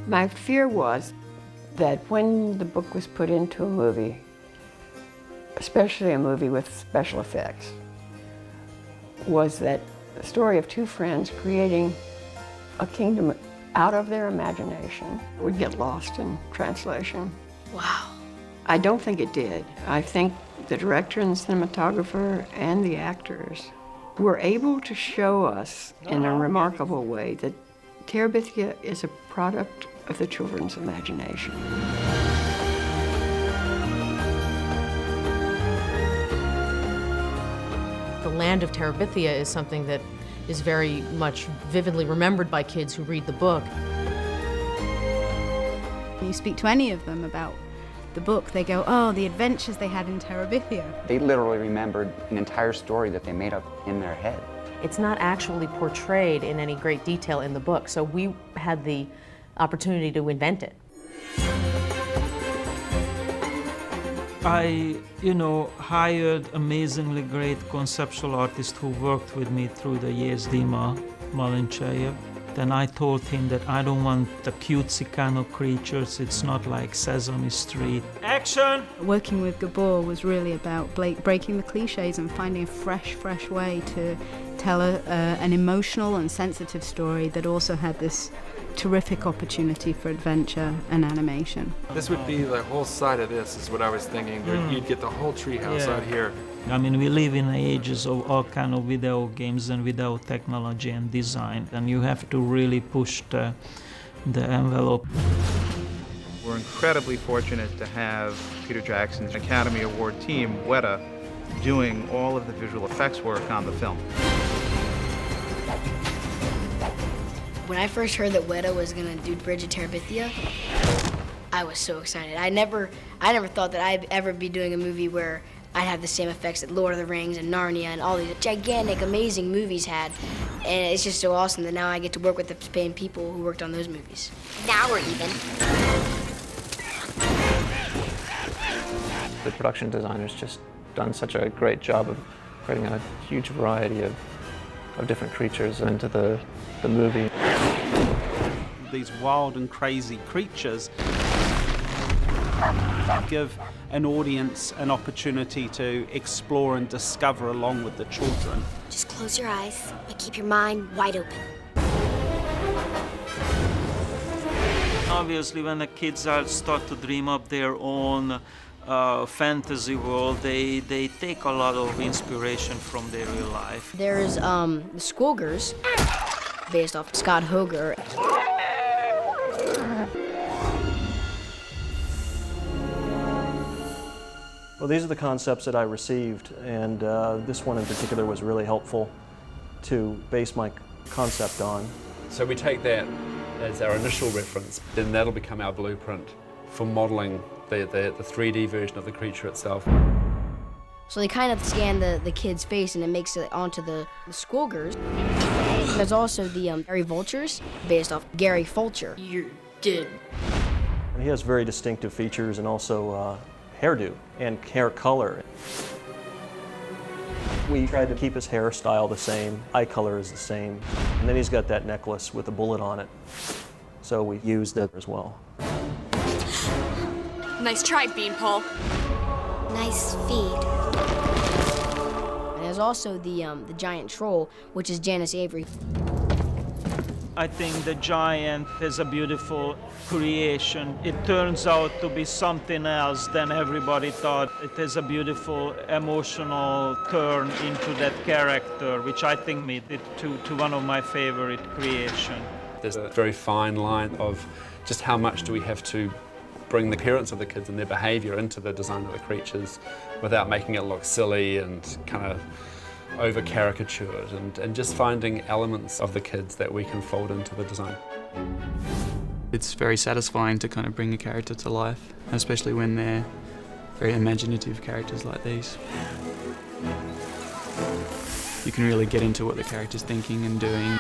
My fear was that when the book was put into a movie, especially a movie with special effects, was that the story of two friends creating a kingdom out of their imagination would get lost in translation. Wow. I don't think it did. I think the director and the cinematographer and the actors were able to show us in a remarkable way that Terabithia is a product of the children's imagination. The land of Terabithia is something that is very much vividly remembered by kids who read the book. You speak to any of them about the book, they go, oh, the adventures they had in Terabithia. They literally remembered an entire story that they made up in their head. It's not actually portrayed in any great detail in the book, so we had the opportunity to invent it. I, hired amazingly great conceptual artists who worked with me through the years, Dima Malincheyev. Then I told him that I don't want the cutesy kind of creatures. It's not like Sesame Street. Action! Working with Gabor was really about breaking the cliches and finding a fresh way to tell an emotional and sensitive story that also had this terrific opportunity for adventure and animation. This would be the whole side of this, is what I was thinking. You'd get the whole treehouse out here. I mean, we live in ages of all kind of video games and video technology and design, and you have to really push the envelope. We're incredibly fortunate to have Peter Jackson's Academy Award team, Weta, doing all of the visual effects work on the film. When I first heard that Weta was gonna do Bridge of Terabithia, I was so excited. I never thought that I'd ever be doing a movie where I'd have the same effects that Lord of the Rings and Narnia and all these gigantic, amazing movies had. And it's just so awesome that now I get to work with the same people who worked on those movies. Now we're even. The production designer's just done such a great job of creating a huge variety of different creatures into the movie. These wild and crazy creatures give an audience an opportunity to explore and discover along with the children. Just close your eyes, but keep your mind wide open. Obviously, when the kids start to dream up their own fantasy world, they take a lot of inspiration from their real life. There's the Squilgers, based off Scott Hoger. Well, these are the concepts that I received, and this one in particular was really helpful to base my concept on. So we take that as our initial reference, then that'll become our blueprint for modeling the 3D version of the creature itself. So they kind of scan the kid's face and it makes it onto the Squilgers. There's also the Gary Vultures, based off Gary Fulcher. You're dead. He has very distinctive features and also hairdo and hair color. We tried to keep his hairstyle the same, eye color is the same, and then he's got that necklace with a bullet on it, so we used it as well. Nice try, Beanpole. Nice feed. And there's also the giant troll, which is Janice Avery. I think the giant is a beautiful creation. It turns out to be something else than everybody thought. It is a beautiful emotional turn into that character, which I think made it to one of my favorite creations. There's a very fine line of just how much do we have to bring the appearance of the kids and their behavior into the design of the creatures without making it look silly and kind of over-caricatured, and just finding elements of the kids that we can fold into the design. It's very satisfying to kind of bring a character to life, especially when they're very imaginative characters like these. You can really get into what the character's thinking and doing.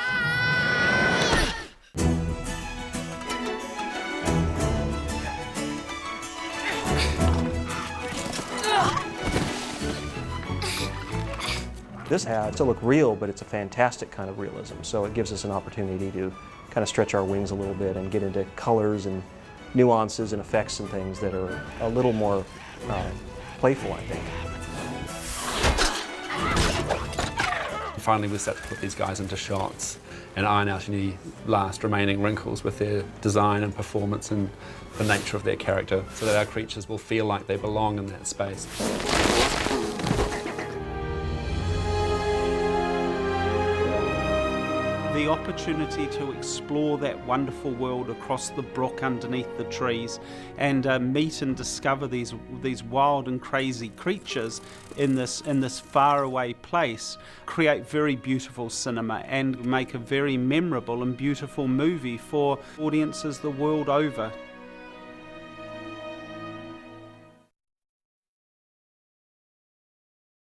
This had to look real, but it's a fantastic kind of realism, so it gives us an opportunity to kind of stretch our wings a little bit and get into colors and nuances and effects and things that are a little more playful, I think. Finally, we set to put these guys into shots and iron out any last remaining wrinkles with their design and performance and the nature of their character, so that our creatures will feel like they belong in that space. The opportunity to explore that wonderful world across the brook underneath the trees and meet and discover these wild and crazy creatures in this faraway place create very beautiful cinema and make a very memorable and beautiful movie for audiences the world over.